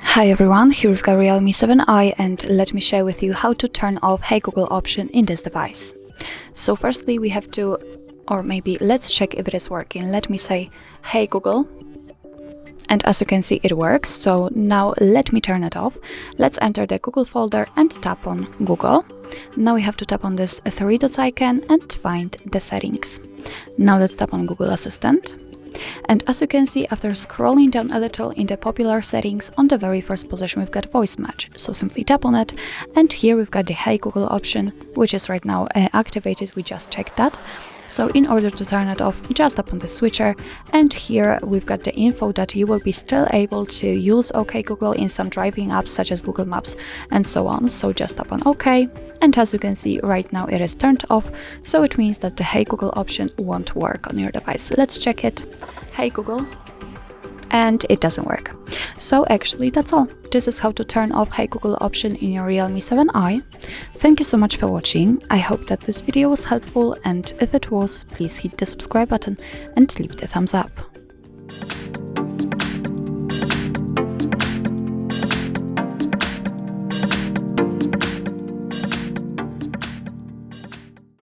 Hi everyone, here we've got Realme 7i and let me share with you how to turn off Hey Google option in this device. So firstly we have to, or maybe let's check if it is working. Let me say Hey Google, and as you can see it works. So now let me turn it off. Let's enter the Google folder and tap on Google. Now we have to tap on this three dots icon and find the settings. Now let's tap on Google Assistant. And as you can see, after scrolling down a little in the popular settings, on the very first position we've got voice match. So simply tap on it, and here we've got the Hey Google option, which is right now activated. We just checked that. So in order to turn it off, just tap on the switcher, and here we've got the info that you will be still able to use OK Google in some driving apps such as Google Maps and so on. So just tap on OK, and as you can see right now it is turned off, so it means that the Hey Google option won't work on your device. Let's check it. Hey Google, and it doesn't work. So actually that's all. This is how to turn off Hey Google option in your Realme 7i. Thank you so much for watching. I hope that this video was helpful, and if it was, please hit the subscribe button and leave the thumbs up.